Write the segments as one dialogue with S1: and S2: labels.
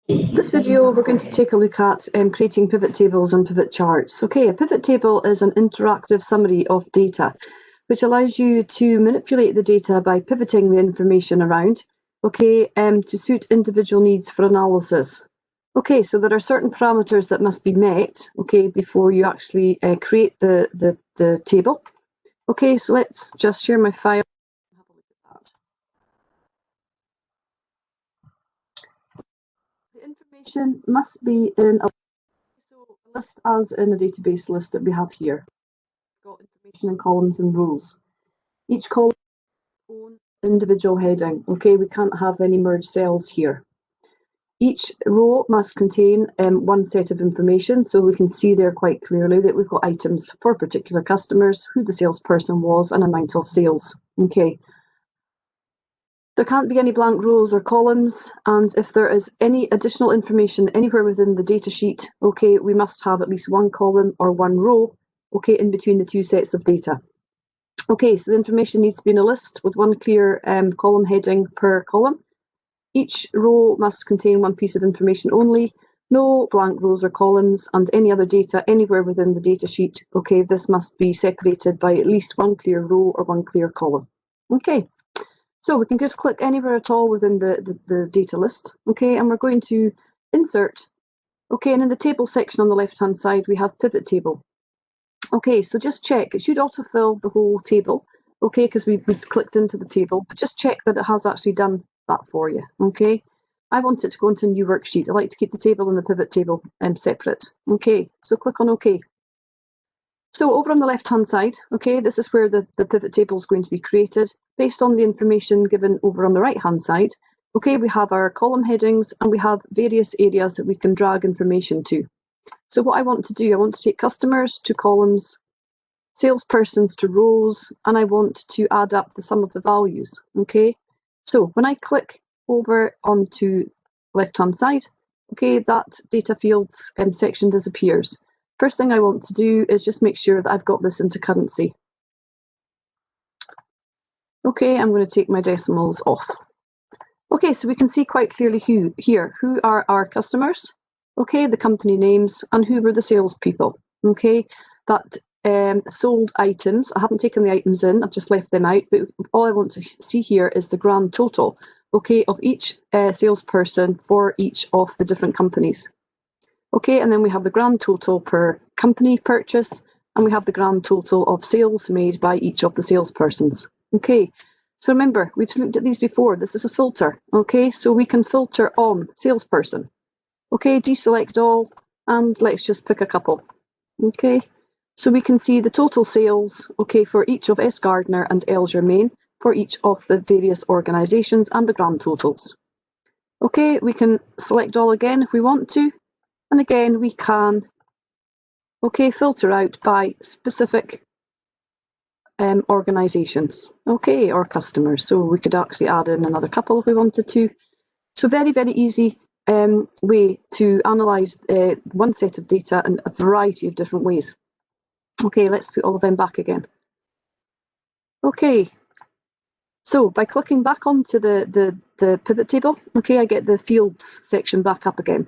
S1: This video, we're going to take a look at creating pivot tables and pivot charts. Okay, a pivot table is an interactive summary of data, which allows you to manipulate the data by pivoting the information around, okay, to suit individual needs for analysis. Okay, so there are certain parameters that must be met, okay, before you actually create the table. Okay, so let's just share my file. Have a look at that. The information must be in a list as in a database list that we have here. We've got information in columns and rows. Each column has its own individual heading. Okay, we can't have any merged cells here. Each row must contain one set of information, so we can see there quite clearly that we've got items for particular customers, who the salesperson was, and amount of sales. Okay. There can't be any blank rows or columns, and if there is any additional information anywhere within the data sheet, okay, we must have at least one column or one row, okay, in between the two sets of data. Okay, so the information needs to be in a list with one clear column heading per column. Each row must contain one piece of information only, no blank rows or columns, and any other data anywhere within the data sheet, okay, this must be separated by at least one clear row or one clear column. Okay. So we can just click anywhere at all within the data list, okay, and we're going to insert, okay, and in the table section on the left-hand side, we have pivot table. Okay, so just check, it should autofill the whole table, okay, because we've clicked into the table, but just check that it has actually done that for you, okay. I want it to go into a new worksheet. I like to keep the table and the pivot table separate, okay, so click on OK. So over on the left-hand side, okay, this is where the pivot table is going to be created. Based on the information given over on the right-hand side, okay, we have our column headings and we have various areas that we can drag information to. So what I want to do, I want to take customers to columns, salespersons to rows, and I want to add up the sum of the values, okay? So when I click over onto left-hand side, okay, that data fields section disappears. First thing I want to do is just make sure that I've got this into currency. Okay, I'm going to take my decimals off. Okay, so we can see quite clearly who are our customers, okay, the company names, and who were the salespeople, okay, that sold items. I haven't taken the items in, I've just left them out, but all I want to see here is the grand total, okay, of each salesperson for each of the different companies. Okay, and then we have the grand total per company purchase, and we have the grand total of sales made by each of the salespersons. Okay, so remember, we've looked at these before. This is a filter. Okay, so we can filter on salesperson. Okay, deselect all, and let's just pick a couple. Okay, so we can see the total sales, okay, for each of S. Gardner and L. Germain, for each of the various organisations, and the grand totals. Okay, we can select all again if we want to. And again, we can, okay, filter out by specific organisations, okay, or customers. So we could actually add in another couple if we wanted to. So very, very easy way to analyse one set of data in a variety of different ways. Okay, let's put all of them back again. Okay, so by clicking back onto the pivot table, okay, I get the fields section back up again.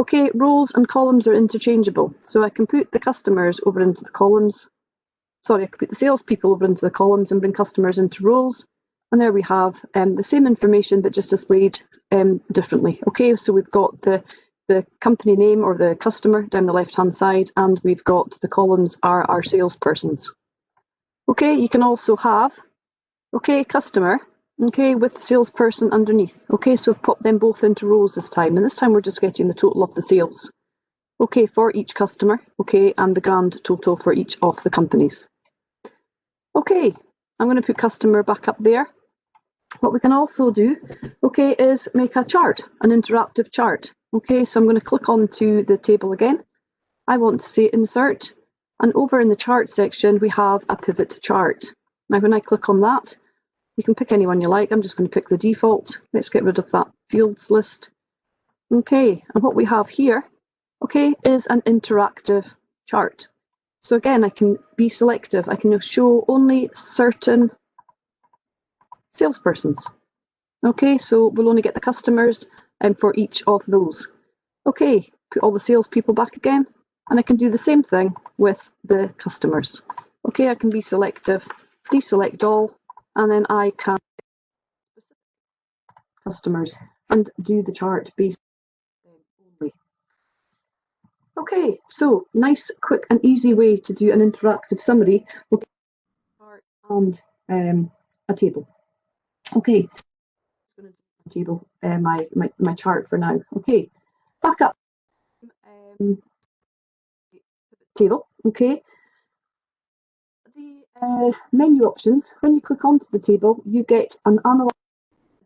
S1: Okay, rows and columns are interchangeable. So I can put the customers over into the columns. Sorry, I can put the salespeople over into the columns and bring customers into rows. And there we have the same information, but just displayed differently. Okay, so we've got the company name or the customer down the left-hand side, and we've got the columns are our salespersons. Okay, you can also have, okay, customer, okay, with the salesperson underneath. Okay, so we've popped them both into rows this time, and this time we're just getting the total of the sales. Okay, for each customer, okay, and the grand total for each of the companies. Okay, I'm going to put customer back up there. What we can also do, okay, is make a chart, an interactive chart. Okay, so I'm going to click onto the table again. I want to say insert, and over in the chart section, we have a pivot chart. Now, when I click on that, you can pick any one you like. I'm just going to pick the default. Let's get rid of that fields list. Okay, and what we have here, okay, is an interactive chart. So again, I can be selective. I can show only certain salespersons. Okay, so we'll only get the customers for each of those. Okay, put all the salespeople back again, and I can do the same thing with the customers. Okay, I can be selective, deselect all, and then I can customers and do the chart based on them only. Okay, so nice, quick and easy way to do an interactive summary with and a table. Okay, I'm going to do my table, my chart for now. Okay, back up table. Okay, the menu options. When you click onto the table, you get an analyze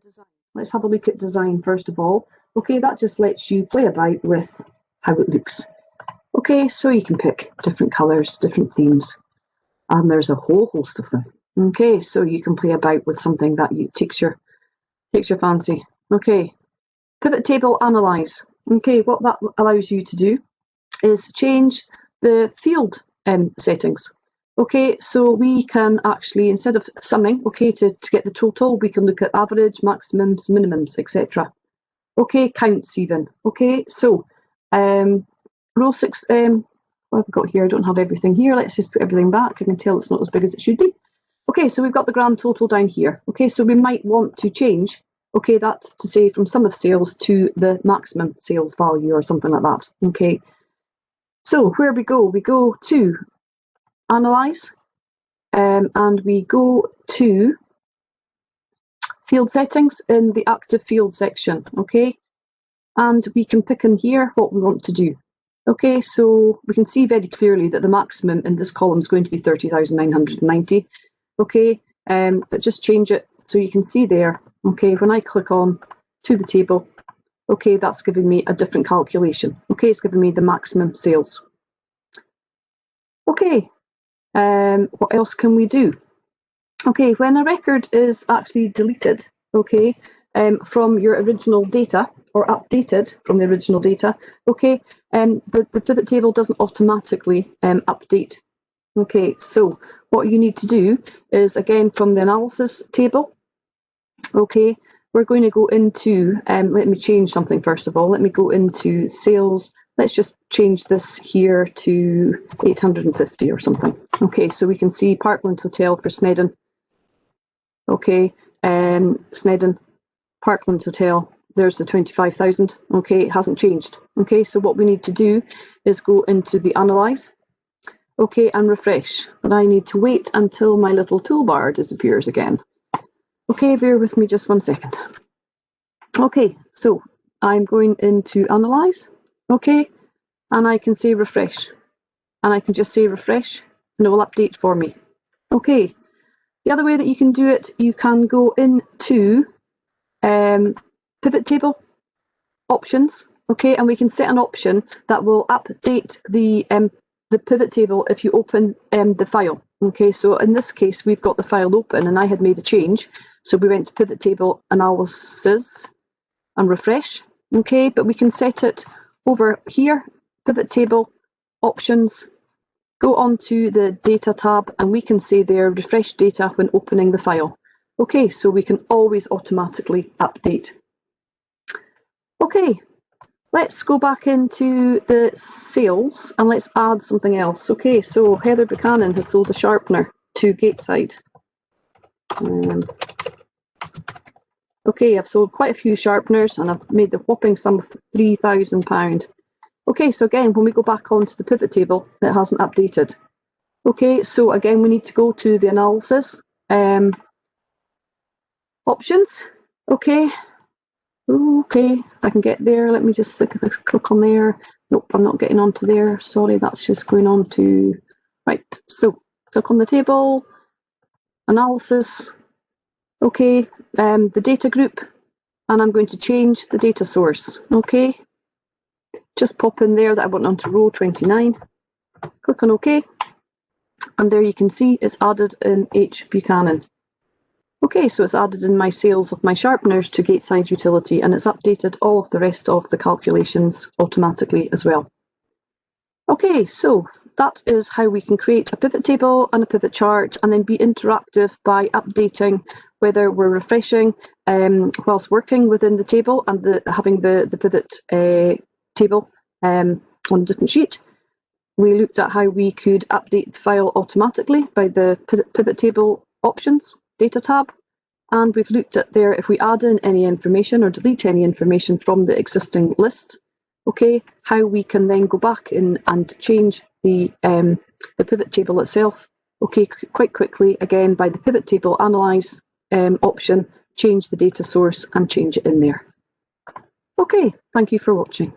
S1: design. Let's have a look at design first of all. Okay, that just lets you play about with how it looks. Okay, so you can pick different colours, different themes, and there's a whole host of them. Okay, so you can play about with something that takes your fancy. Okay, pivot table analyze. Okay, what that allows you to do is change the field settings. Okay, so we can actually, instead of summing, okay, to get the total, we can look at average, maximums, minimums, etc. Okay, counts even. Okay, so row 6, what have I got here? I don't have everything here. Let's just put everything back. I can tell it's not as big as it should be. Okay, so we've got the grand total down here. Okay, so we might want to change, okay, that to say from sum of sales to the maximum sales value or something like that. Okay, so where we go to analyze, and we go to field settings in the active field section. Okay, and we can pick in here what we want to do. Okay, so we can see very clearly that the maximum in this column is going to be 30,990. Okay, but just change it so you can see there. Okay, when I click on to the table, okay, that's giving me a different calculation. Okay, it's giving me the maximum sales. Okay, what else can we do? Okay, when a record is actually deleted, okay, from your original data or updated from the original data, okay, the pivot table doesn't automatically update. Okay, so what you need to do is, again, from the analysis table, okay, we're going to go into, let me change something first of all. Let me go into sales. Let's just change this here to 850 or something. Okay, so we can see Parkland Hotel for Snedden. Okay, Snedden, Parkland Hotel, there's the 25,000. Okay, it hasn't changed. Okay, so what we need to do is go into the analyze. Okay, and refresh. But I need to wait until my little toolbar disappears again. Okay, bear with me just 1 second. Okay, so I'm going into analyze. Okay, and I can say refresh. And I can just say refresh and it will update for me. Okay, the other way that you can do it, you can go into pivot table options. Okay, and we can set an option that will update the pivot table if you open the file. Okay, so in this case, we've got the file open and I had made a change. So we went to pivot table analysis and refresh. Okay, but we can set it over here, pivot table options, go on to the data tab and we can say there refresh data when opening the file. Okay, so we can always automatically update. Okay, let's go back into the sales and let's add something else. Okay, so Heather Buchanan has sold a sharpener to Gateside. Okay, I've sold quite a few sharpeners and I've made the whopping sum of £3,000. Okay, so again, when we go back onto the pivot table, it hasn't updated. Okay, so again, we need to go to the analysis options. Okay. Okay, I can get there. Let me just click on there. Nope, I'm not getting onto there. Sorry, that's just going on to, right. So click on the table, analysis. Okay, the data group, and I'm going to change the data source. Okay, just pop in there that I want onto row 29. Click on OK, and there you can see it's added in H. Buchanan. Okay, so it's added in my sales of my sharpeners to Gateside Utility, and it's updated all of the rest of the calculations automatically as well. Okay, so that is how we can create a pivot table and a pivot chart and then be interactive by updating whether we're refreshing whilst working within the table and having the pivot table on a different sheet. We looked at how we could update the file automatically by the pivot table options data tab. And we've looked at there if we add in any information or delete any information from the existing list, okay, how we can then go back in and change the pivot table itself, okay, quite quickly, again, by the pivot table analyze option, change the data source and change it in there. Okay, thank you for watching.